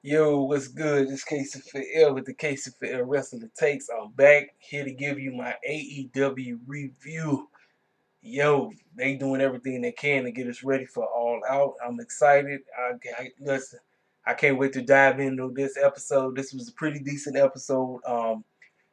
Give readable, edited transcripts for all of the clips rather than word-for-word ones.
Yo, what's good? It's Casey for L with the Casey for L Wrestling Takes. I'm back here to give you my AEW review. Yo, they doing everything they can to get us ready for All Out. I'm excited. Listen, I can't wait to dive into this episode. This was a pretty decent episode.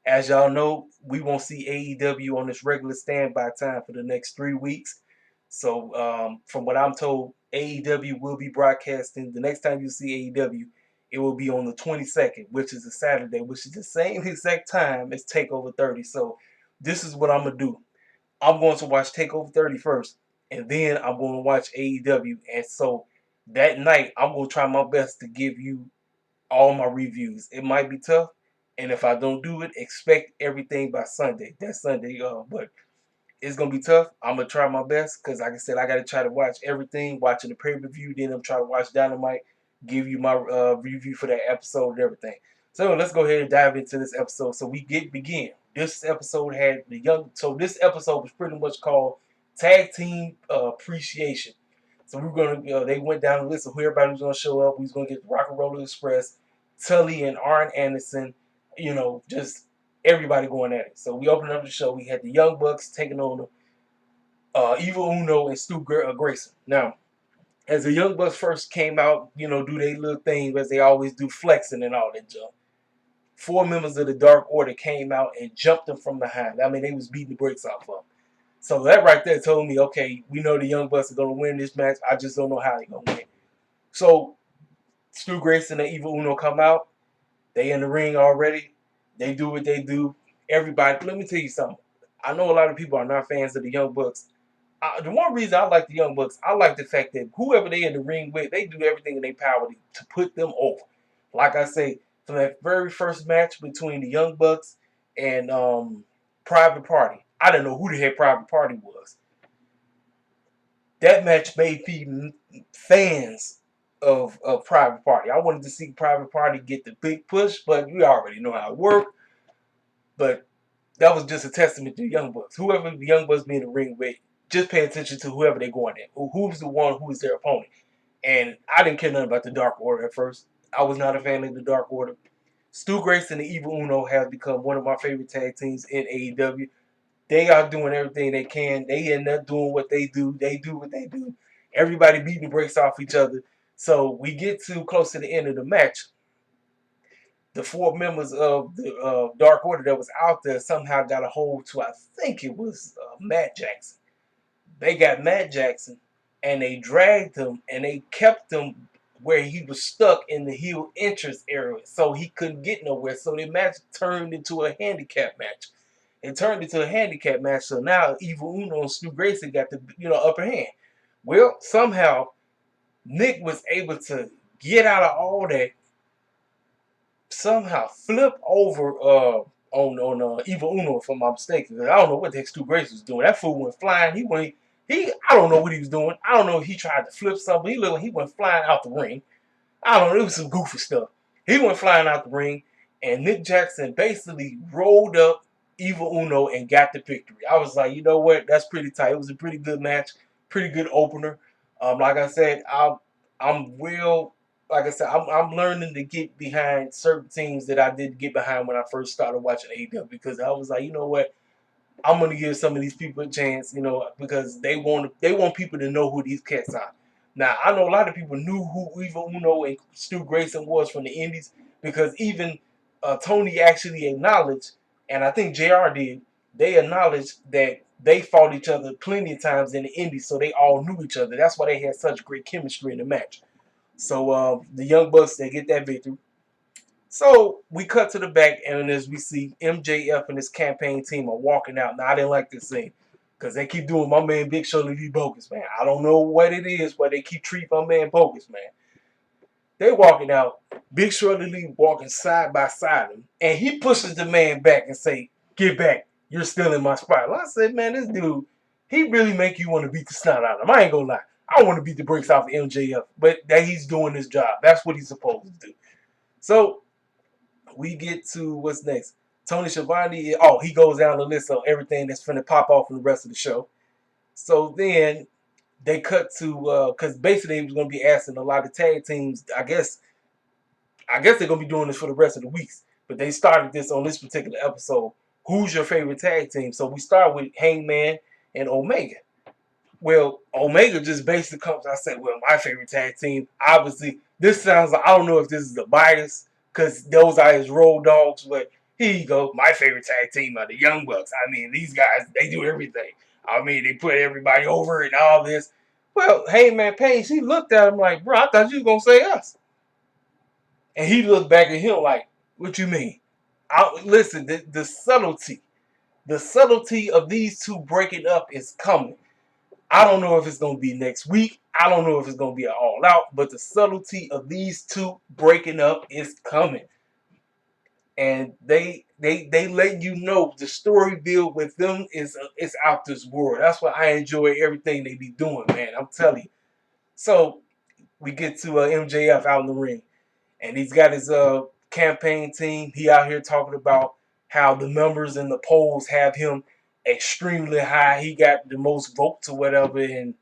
As y'all know, we won't see AEW on this regular standby time for the next 3 weeks. So, from what I'm told, AEW will be broadcasting. The next time you see AEW, it will be on the 22nd, which is a Saturday, which is the same exact time as Takeover 30. So, this is what I'm going to do. I'm going to watch Takeover 30 first, and then I'm going to watch AEW. And so, that night, I'm going to try my best to give you all my reviews. It might be tough, and if I don't do it, expect everything by Sunday. That's Sunday, but it's gonna be tough. I'm gonna try my best because, like I said, I gotta try to watch everything. Watching the pay-per-view, then I'm trying to watch Dynamite, give you my review for that episode and everything. So let's go ahead and dive into this episode. So begin. This episode had the young. So this episode was pretty much called Tag Team Appreciation. So we're gonna. They went down the list of who everybody was gonna show up. We was gonna get the Rock and Roller Express, Tully and Arn Anderson. Just everybody going at it. So we opened up the show. We had the Young Bucks taking on Evil Uno and Stu Grayson. Now, as the Young Bucks first came out, do their little thing as they always do, flexing and all that junk. Four members of the Dark Order came out and jumped them from behind. I mean, they was beating the brakes off of them. So that right there told me, okay, we know the Young Bucks are going to win this match. I just don't know how they're going to win. So Stu Grayson and Evil Uno come out. They in the ring already. They do what they do. Everybody, let me tell you something. I know a lot of people are not fans of the Young Bucks. The one reason I like the Young Bucks, I like the fact that whoever they in the ring with, they do everything in their power to put them over. Like I say, from that very first match between the Young Bucks and Private Party, I didn't know who the heck Private Party was. That match made people fans of Private Party. I wanted to see Private Party get the big push, but we already know how it worked. But that was just a testament to the Young Bucks. Whoever the Young Bucks be in the ring with, just pay attention to whoever they're going at. Who's the one who is their opponent. And I didn't care nothing about the Dark Order at first. I was not a fan of the Dark Order. Stu Grayson and Evil Uno have become one of my favorite tag teams in AEW. They are doing everything they can. They end up doing what they do. They do what they do. Everybody beating the brakes off each other. So we get to close to the end of the match. The four members of the Dark Order that was out there somehow got a hold to, I think it was Matt Jackson. They got Matt Jackson and they dragged him and they kept him where he was stuck in the heel entrance area so he couldn't get nowhere. So the match turned into a handicap match. It turned into a handicap match. So now Evil Uno and Stu Grayson got the upper hand. Well, somehow Nick was able to get out of all that, somehow flip over on Evil Uno, if I'm not mistaken. I don't know what the heck Stu Grayson was doing. That fool went flying. I don't know what he was doing. I don't know if he tried to flip something. He went flying out the ring. I don't know. It was some goofy stuff. He went flying out the ring, and Nick Jackson basically rolled up Evil Uno and got the victory. I was like, you know what? That's pretty tight. It was a pretty good match, pretty good opener. Like I said, I'm real. Like I said, I'm learning to get behind certain teams that I didn't get behind when I first started watching AEW, because I was like, you know what? I'm gonna give some of these people a chance, because they want people to know who these cats are. Now I know a lot of people knew who Evil Uno and Stu Grayson was from the Indies, because even Tony actually acknowledged, and I think JR did. They acknowledged that they fought each other plenty of times in the Indies, so they all knew each other. That's why they had such great chemistry in the match. So the Young Bucks, they get that victory. So we cut to the back, and as we see, MJF and his campaign team are walking out. Now I didn't like this scene because they keep doing my man Big Show Lee bogus, man. I don't know what it is, but they keep treating my man bogus, man. They walking out, Big Shirley Lee walking side by side him, and he pushes the man back and say, "Get back, you're still in my spot." Well, I said, man, this dude, he really make you want to beat the snot out of him. I ain't gonna lie. I want to beat the brakes off of MJF, but that he's doing his job. That's what he's supposed to do. So we get to what's next. Tony Schiavone, he goes down the list of everything that's finna pop off in the rest of the show. So then they cut to, because basically he was going to be asking a lot of tag teams, I guess, I guess they're gonna be doing this for the rest of the weeks, but they started this on this particular episode. Who's your favorite tag team? So we start with Hangman and Omega. Well, Omega just basically comes. I said, well, my favorite tag team. Obviously, this sounds like I don't know if this is a bias because those are his road dogs, but here you go. My favorite tag team are the Young Bucks. I mean, these guys, they do everything. I mean, they put everybody over and all this. Well, Hangman Page, he looked at him like, bro, I thought you was gonna say us. And he looked back at him like, what you mean? Listen, the subtlety of these two breaking up is coming. I don't know if it's going to be next week. I don't know if it's going to be an all out, but the subtlety of these two breaking up is coming. And they let you know the story build with them is out this world. That's why I enjoy everything they be doing, man. I'm telling you. So we get to MJF out in the ring. And he's got his campaign team. He out here talking about how the numbers in the polls have him extremely high. He got the most votes or whatever, and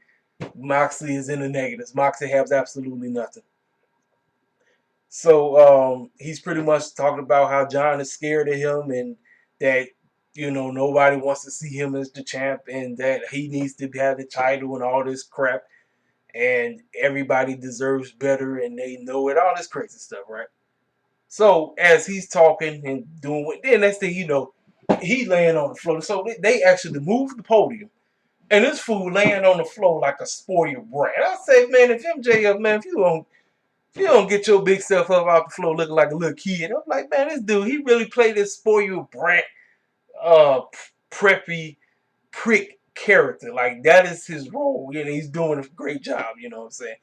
Moxley is in the negatives. Moxley has absolutely nothing. So he's pretty much talking about how John is scared of him and that, you know, nobody wants to see him as the champ and that he needs to have the title and all this crap. And everybody deserves better and they know it, all this crazy stuff, right? So as he's talking and doing what, then next thing you know, he laying on the floor. So they actually moved the podium, and this fool laying on the floor like a spoiled brat. I say, man, if MJF, man, if you don't get your big self up off the floor looking like a little kid, I'm like, man, this dude, he really played this spoiled brat, preppy prick character. Like that is his role, and he's doing a great job. You know what I'm saying?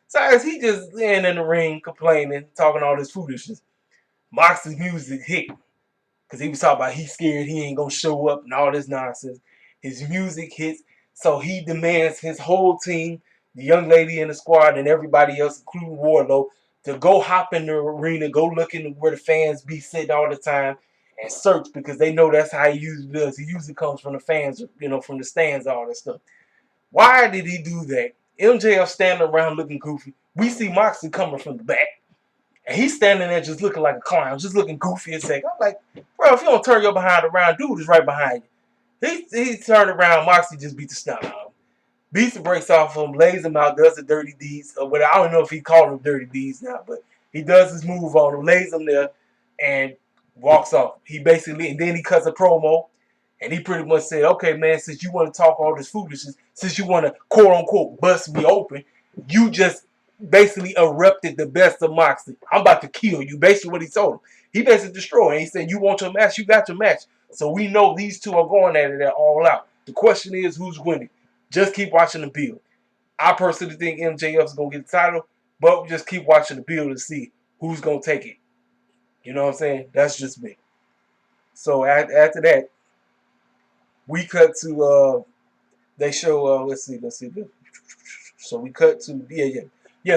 So as he just laying in the ring complaining, talking all this foolishness. Mox's music hit because he was talking about he's scared he ain't gonna show up and all this nonsense. His music hits, so he demands his whole team, the young lady in the squad, and everybody else, including Warlow, to go hop in the arena, go looking where the fans be sitting all the time, and search because they know that's how he usually does. He usually comes from the fans, you know, from the stands, all that stuff. Why did he do that? MJF standing around looking goofy. We see Moxley coming from the back. And he's standing there just looking like a clown, just looking goofy as heck. I'm like, bro, if you don't turn your behind around, dude is right behind you. He turned around, Moxley just beat the snot out of him. Beats the brakes off him, lays him out, does the dirty deeds. Or what, I don't know if he called them dirty deeds now, but he does his move on him, lays him there, and walks off. He basically, and then he cuts a promo, and he pretty much said, okay, man, since you want to talk all this foolishness, since you want to quote unquote bust me open, you just basically erupted the best of Moxley. I'm about to kill you. Basically what he told him. He basically destroyed him. He said, you want your match? You got your match. So we know these two are going at it all out. The question is, who's winning? Just keep watching the build. I personally think MJF is going to get the title, but just keep watching the build to see who's going to take it. You know what I'm saying? That's just me. So after that, we cut to, they show, let's see. So we cut to,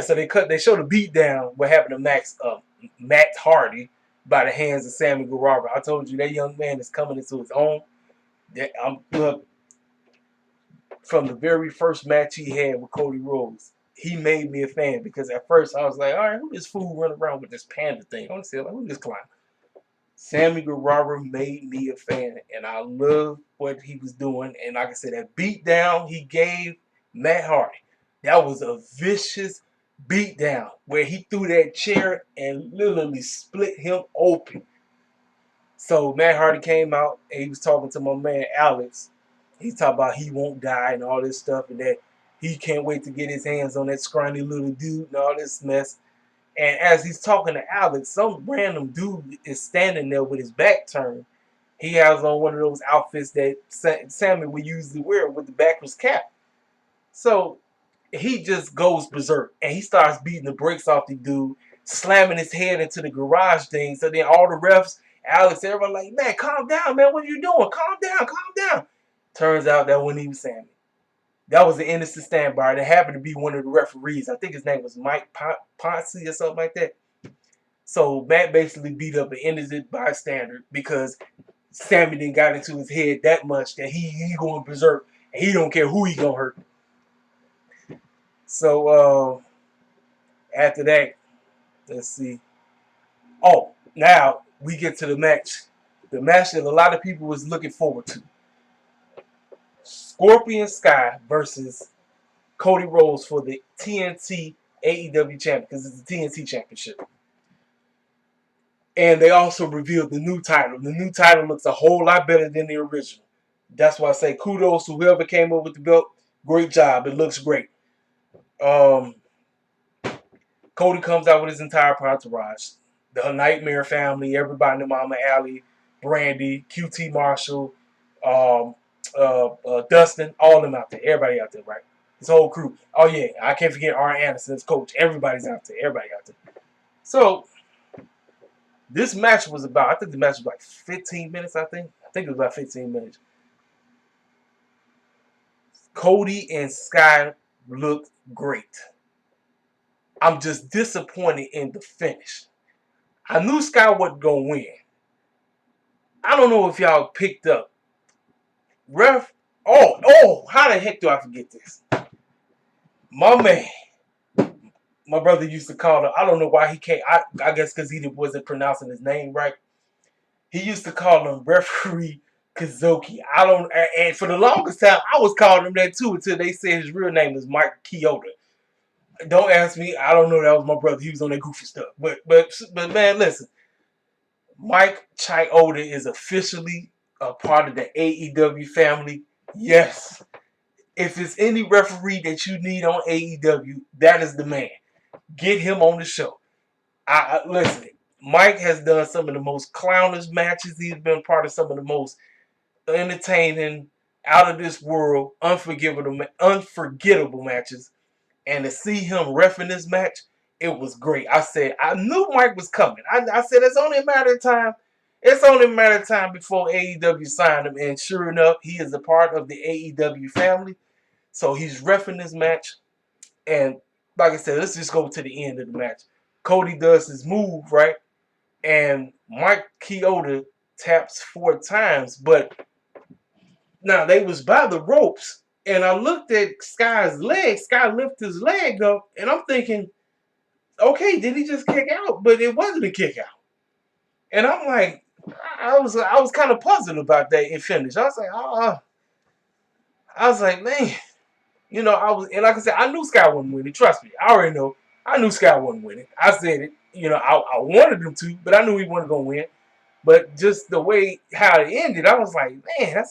so they show the beat down, what happened to Matt Hardy by the hands of Sammy Guevara. I told you that young man is coming into his own. Look, from the very first match he had with Cody Rhodes, he made me a fan because at first I was like, all right, who this fool running around with this panda thing? I want to say, like, who this clown? Sammy Guevara made me a fan, and I love what he was doing. And like I said, that beat down he gave Matt Hardy, that was a vicious beatdown where he threw that chair and literally split him open. So Matt Hardy came out and he was talking to my man Alex. He's talking about he won't die and all this stuff and that he can't wait to get his hands on that scrawny little dude and all this mess. And as he's talking to Alex, some random dude is standing there with his back turned. He has on one of those outfits that Sammy would usually wear with the backwards cap. So he just goes berserk and he starts beating the brakes off the dude, slamming his head into the garage thing. So then all the refs, Alex, everybody like, man, calm down, man. What are you doing? Calm down, calm down. Turns out that wasn't even Sammy. That was an innocent standby. That happened to be one of the referees. I think his name was Mike Ponce or something like that. So Matt basically beat up an innocent bystander because Sammy didn't got into his head that much that he going berserk and he don't care who he gonna hurt. So after that, let's see. Oh, now we get to the match. The match that a lot of people was looking forward to. Scorpion Sky versus Cody Rhodes for the TNT AEW champion, because it's the TNT championship. And they also revealed the new title. The new title looks a whole lot better than the original. That's why I say kudos to whoever came up with the belt. Great job. It looks great. Cody comes out with his entire entourage. The Nightmare family, everybody in the Mama Alley, Brandy, QT Marshall, Dustin, all of them out there. Everybody out there, right? His whole crew. Oh, yeah. I can't forget Arn Anderson's coach. Everybody's out there. Everybody out there. So, this match was about, I think the match was like 15 minutes, I think it was about 15 minutes. Cody and Sky looked great. I'm just disappointed in the finish. I knew Sky wasn't going to win. I don't know if y'all picked up. Ref, how the heck do I forget this? My man, my brother used to call him, I don't know why he can't, I guess because he wasn't pronouncing his name right. He used to call him Referee Kazuki. And for the longest time, I was calling him that too until they said his real name was Mike Chioda. Don't ask me, I don't know, that was my brother. He was on that goofy stuff. But man, listen. Mike Chioda is officially a part of the AEW family. Yes. If it's any referee that you need on AEW, that is the man. Get him on the show. Listen, Mike has done some of the most clownish matches. He's been part of some of the most entertaining, out of this world, unforgettable matches. And to see him reffing this match, it was great. I knew Mike was coming. I said it's only a matter of time. It's only a matter of time before AEW signed him. And sure enough, he is a part of the AEW family. So he's reffing this match. And like I said, let's just go to the end of the match. Cody does his move, right? And Mike Chioda taps 4 times. But now they was by the ropes. And I looked at Sky's leg. Sky lifted his leg up. And I'm thinking, okay, did he just kick out? But it wasn't a kick out. And I'm like, I was kind of puzzled about that in finish. I was like, man, and like I said, I knew Sky wasn't winning. Trust me, I already know. I knew Sky wasn't winning. I said it. I wanted him to, but I knew he wasn't gonna win. But just the way how it ended, I was like, man,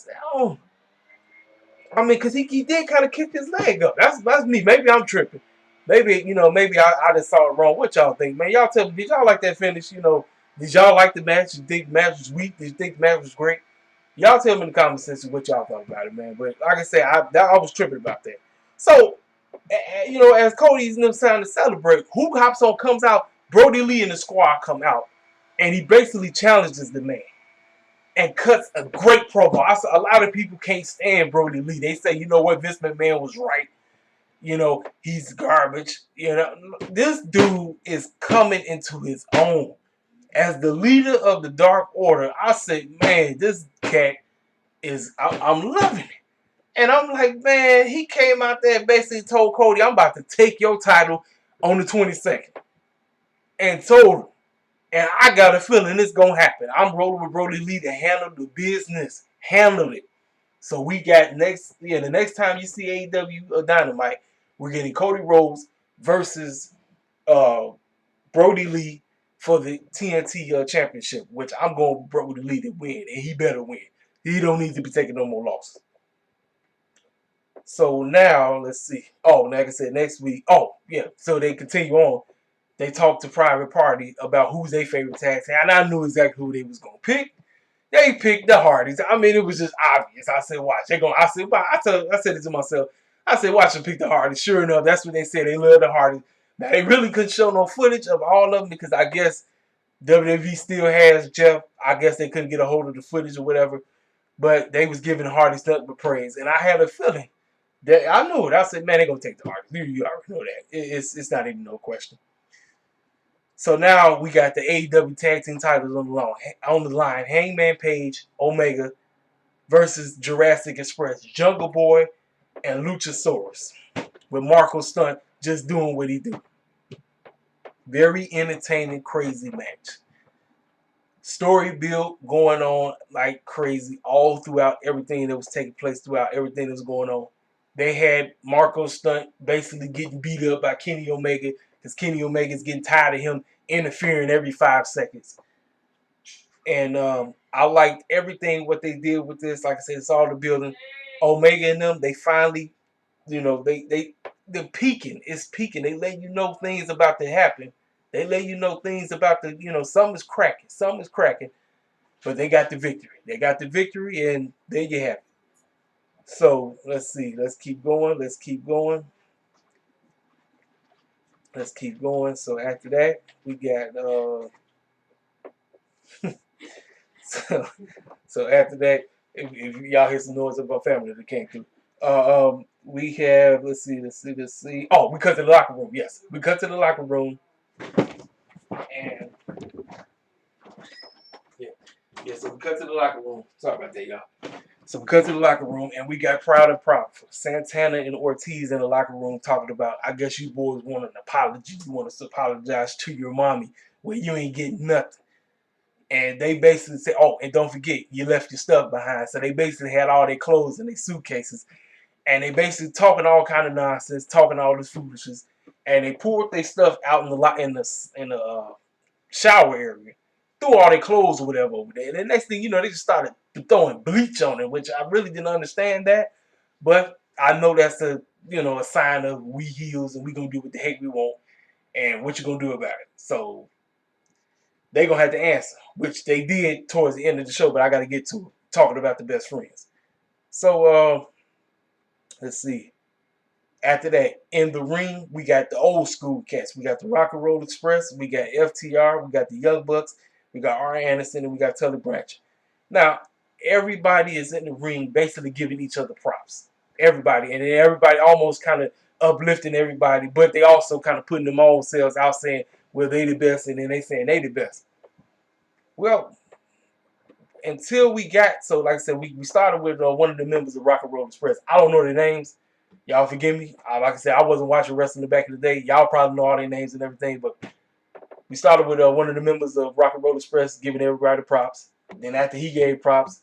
because he did kind of kick his leg up. That's me. Maybe I'm tripping. Maybe I just saw it wrong. What y'all think, man? Y'all tell me, did y'all like that finish? Did y'all like the match? Did you think the match was weak? Did you think the match was great? Y'all tell me in the comment section what y'all thought about it, man. But like I said, I was tripping about that. So, as Cody's in them time to celebrate, who hops on, comes out, Brody Lee and the squad come out, and he basically challenges the man and cuts a great promo. A lot of people can't stand Brody Lee. They say, you know what, Vince McMahon was right. He's garbage. This dude is coming into his own. As the leader of the Dark Order, I said, man, this cat I'm loving it. And I'm like, man, he came out there and basically told Cody, I'm about to take your title on the 22nd. And told him. And I got a feeling it's going to happen. I'm rolling with Brody Lee to handle the business. Handle it. So we got the next time you see AEW Dynamite, we're getting Cody Rhodes versus Brody Lee for the TNT championship, which I'm going with Brody Lee to win, and he better win. He don't need to be taking no more losses. So now, let's see. Oh, like I said, next week. Oh, yeah. So they continue on. They talk to Private Party about who's their favorite tag team. And I knew exactly who they was going to pick. They picked the Hardys. I mean, it was just obvious. I said, watch. I said it to myself. I said, watch them pick the Hardys. Sure enough, that's what they said. They love the Hardys. Now, they really couldn't show no footage of all of them because I guess WWE still has Jeff. I guess they couldn't get a hold of the footage or whatever. But they was giving the Hardys nothing but praise. And I had a feeling that I knew it. I said, man, they're going to take the Hardys. You already know that. It's not even no question. So now we got the AEW Tag Team titles on the line. Hangman Page, Omega versus Jurassic Express, Jungle Boy, and Luchasaurus. With Marco Stunt just doing what he do. Very entertaining, crazy match. Story built going on like crazy all throughout everything that was taking place throughout everything that was going on. They had Marco Stunt basically getting beat up by Kenny Omega because Kenny Omega's getting tired of him interfering every 5 seconds. And I liked everything what they did with this. Like I said, it's all the building. Omega and them, they finally, they're peaking. It's peaking. They let you know things about to happen. They let you know things about something's cracking. Something's cracking. But they got the victory. They got the victory, and there you have it. So let's see. Let's keep going. Let's keep going. Let's keep going. So after that, we got so after that, if y'all hear some noise of our family that came through. We have let's see. Oh, we cut to the locker room. Yes, we cut to the locker room, and yeah. So we cut to the locker room. Sorry about that, y'all. So we cut to the locker room, and we got Proud and Proud. Santana and Ortiz in the locker room talking about, I guess you boys want an apology. You want us to apologize to your mommy. Well, you ain't getting nothing. And they basically said, oh, and don't forget, you left your stuff behind. So they basically had all their clothes in their suitcases. And they basically talking all kind of nonsense, talking all this foolishness. And they poured their stuff out in the shower area, threw all their clothes or whatever over there. And the next thing you know, they just started throwing bleach on it, which I really didn't understand that. But I know that's a sign of we heels and we gonna do what the heck we want and what you gonna do about it. So they gonna have to answer, which they did towards the end of the show, but I gotta get to it, talking about the best friends. So let's see. After that, in the ring, we got the old school cats. We got the Rock and Roll Express. We got FTR. We got the Young Bucks. We got R. Anderson, and we got Tully Branch. Now, everybody is in the ring basically giving each other props. Everybody. And then everybody almost kind of uplifting everybody, but they also kind of putting them own selves out saying, well, they the best, and then they saying they the best. Well, until we got, so like I said, we started with one of the members of Rock and Roll Express. I don't know their names. Y'all forgive me. Like I said, I wasn't watching wrestling back in the day. Y'all probably know all their names and everything, but we started with one of the members of Rock and Roll Express giving everybody props. Then after he gave props,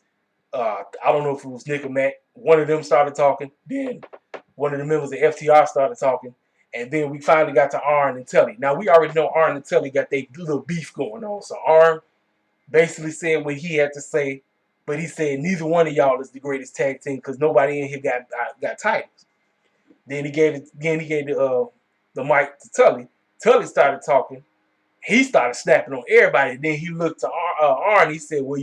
I don't know if it was Nick or Matt, one of them started talking. Then one of the members of FTR started talking. And then we finally got to Arn and Tully. Now, we already know Arn and Tully got their little beef going on. So Arn basically said what he had to say, but he said neither one of y'all is the greatest tag team because nobody in here got titles. Then he gave the mic to Tully. Tully started talking. He started snapping on everybody. Then he looked to Arn. He said, well,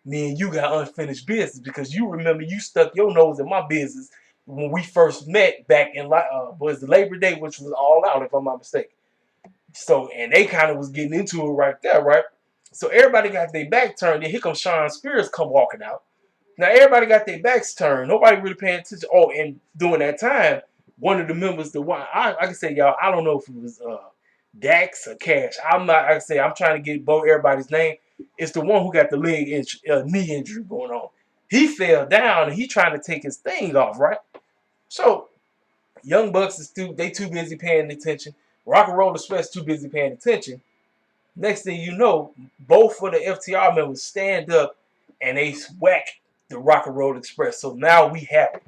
me and you got unfinished business because you remember you stuck your nose in my business when we first met back in was the Labor Day, which was All Out, if I'm not mistaken. So, and they kind of was getting into it right there, right? So everybody got their back turned. Then here comes Sean Spears come walking out. Now everybody got their backs turned. Nobody really paying attention. Oh, and during that time, one of the members, I can say y'all, I don't know if it was Dax or Cash. I'm not. I can say I'm trying to get both everybody's name. It's the one who got the knee injury going on. He fell down and he trying to take his thing off, right? So Young Bucks is too busy paying attention. Rock and Roll Express too busy paying attention. Next thing you know, both of the FTR members stand up and they whack the Rock and Roll Express. So now we have it.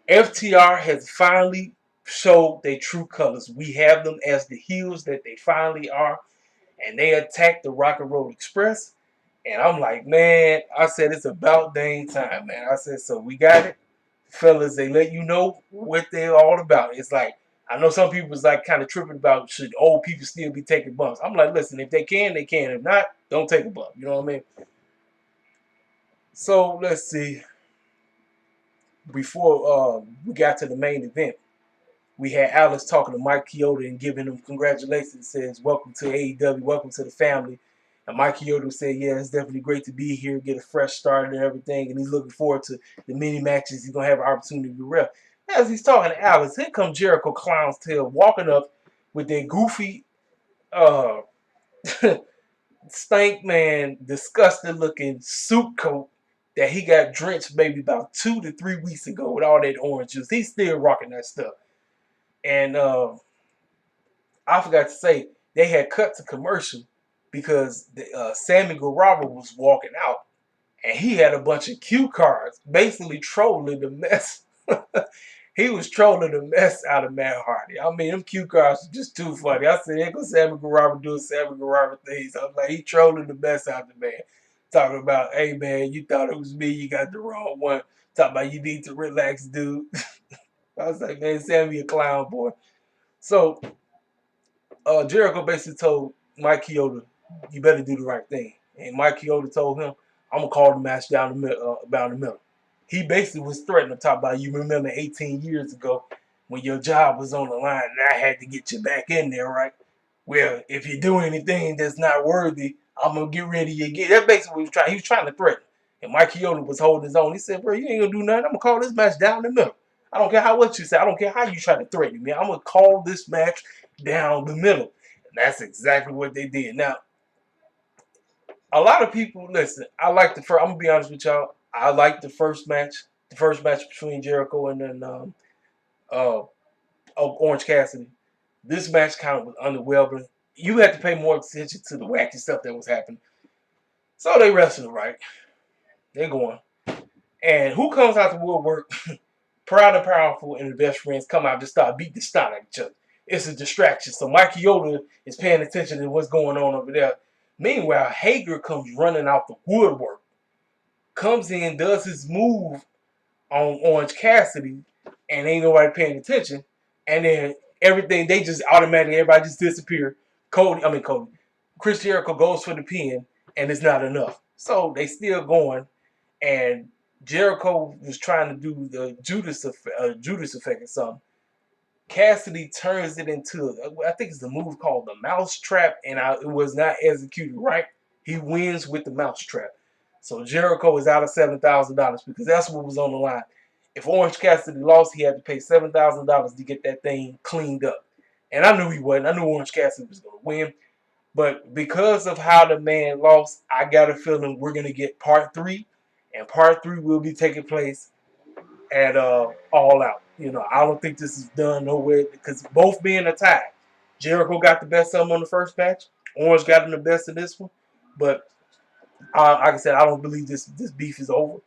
FTR has finally showed their true colors. We have them as the heels that they finally are. And they attacked the Rock and Roll Express. And I'm like, man, I said it's about dang time, man. I said, so we got it. Fellas, they let you know what they're all about. It's like, I know some people was like kind of tripping about should old people still be taking bumps. I'm like, listen, if they can, they can. If not, don't take a bump. You know what I mean? So let's see. Before we got to the main event, we had Alex talking to Mike Chioda and giving him congratulations. Says, welcome to AEW, welcome to the family. And Mike Chioda said, yeah, it's definitely great to be here, get a fresh start and everything. And he's looking forward to the many matches he's going to have an opportunity to rep. As he's talking to Alex, here comes Jericho Clown's Tail walking up with their goofy, stank man, disgusting looking suit coat that he got drenched maybe about 2 to 3 weeks ago with all that orange juice. He's still rocking that stuff. And I forgot to say, they had cut to commercial because Sammy Guevara was walking out and he had a bunch of cue cards, basically trolling the mess. He was trolling the mess out of Matt Hardy. I mean, them cue cards are just too funny. I said, here goes Sammy Guevara doing Sammy Guevara things. I was like, he trolling the mess out of the man. Talking about, hey, man, you thought it was me. You got the wrong one. Talking about, you need to relax, dude. I was like, man, Sammy a clown, boy. So, Jericho basically told Mike Chioda, you better do the right thing. And Mike Chioda told him, I'm going to call the match down the middle. He basically was threatening to talk about, you remember 18 years ago when your job was on the line and I had to get you back in there, right? Well, if you do anything that's not worthy, I'm going to get rid of you again. That's basically what he was trying. He was trying to threaten. And Mike Chioda was holding his own. He said, bro, you ain't going to do nothing. I'm going to call this match down the middle. I don't care what you say. I don't care how you try to threaten me. I'm going to call this match down the middle. And that's exactly what they did. Now, a lot of people, listen, I like the first, I'm going to be honest with y'all. I like the first match between Jericho and then Orange Cassidy. This match kind of was underwhelming. You had to pay more attention to the wacky stuff that was happening. So they wrestled, right? They're going. And who comes out the woodwork? Proud and Powerful and the Best Friends come out to start beating the snot at each other. It's a distraction. So Mike Chioda is paying attention to what's going on over there. Meanwhile, Hager comes running out the woodwork. Comes in, does his move on Orange Cassidy, and ain't nobody paying attention. And then everything, they just automatically, everybody just disappear. Chris Jericho goes for the pin, and it's not enough. So they still going, and Jericho was trying to do the Judas effect or something. Cassidy turns it into, I think it's the move called the Mousetrap, and it was not executed right. He wins with the Mousetrap. So Jericho is out of $7,000 because that's what was on the line. If Orange Cassidy lost, he had to pay $7,000 to get that thing cleaned up. And I knew he wasn't. I knew Orange Cassidy was going to win. But because of how the man lost, I got a feeling we're going to get part 3. And part 3 will be taking place at All Out. You know, I don't think this is done nowhere because both being a tie. Jericho got the best of him on the first match. Orange got him the best of this one. But like I said, I don't believe this beef is over.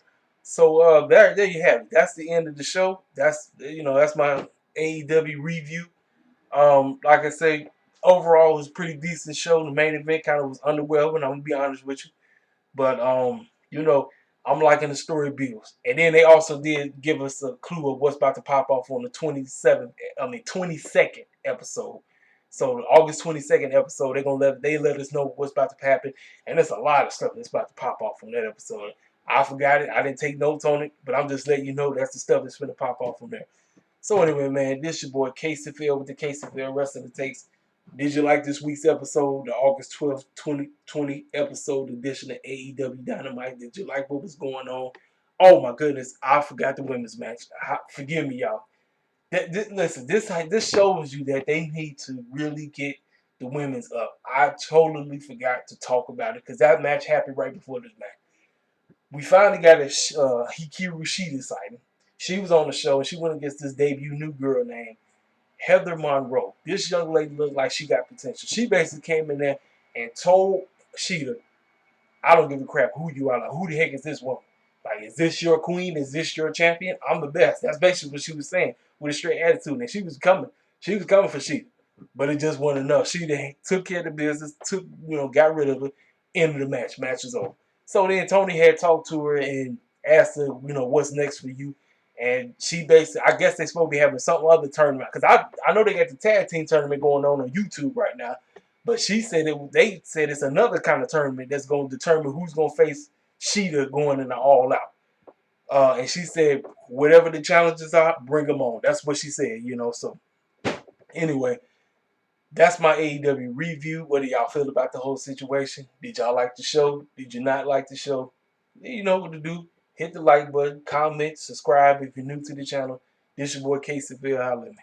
So there you have it. That's the end of the show. That's my AEW review. Like I say, overall it was a pretty decent show. The main event kind of was underwhelming. I'm gonna be honest with you. But I'm liking the story builds. And then they also did give us a clue of what's about to pop off on the 22nd episode. So the August 22nd episode, they let us know what's about to happen. And there's a lot of stuff that's about to pop off on that episode. I forgot it. I didn't take notes on it, but I'm just letting you know that's the stuff that's going to pop off from there. So anyway, man, this your boy KCFL with the KCFL Wrestling Takes. Did you like this week's episode, the August 12th, 2020 episode edition of AEW Dynamite? Did you like what was going on? Oh my goodness, I forgot the women's match. Forgive me, y'all. Listen, this shows you that they need to really get the women's up. I totally forgot to talk about it because that match happened right before this match. We finally got a Hikiru Shida sighting. She was on the show and she went against this debut new girl named Heather Monroe. This young lady looked like she got potential. She basically came in there and told Shida, I don't give a crap who you are. Like, who the heck is this woman? Like, is this your queen? Is this your champion? I'm the best. That's basically what she was saying with a straight attitude. And she was coming. She was coming for Shida. But it just wasn't enough. Shida took care of the business, got rid of it, ended the match. Match was over. So then Tony had talked to her and asked her, what's next for you? And she basically, I guess they're supposed to be having some other tournament. Because I know they got the tag team tournament going on YouTube right now. But she said they said it's another kind of tournament that's going to determine who's going to face Shida going into All Out. And she said, whatever the challenges are, bring them on. That's what she said, So anyway, that's my AEW review. What do y'all feel about the whole situation? Did y'all like the show? Did you not like the show? You know what to do. Hit the like button, comment, subscribe if you're new to the channel. This your boy KCVille. Holla at me.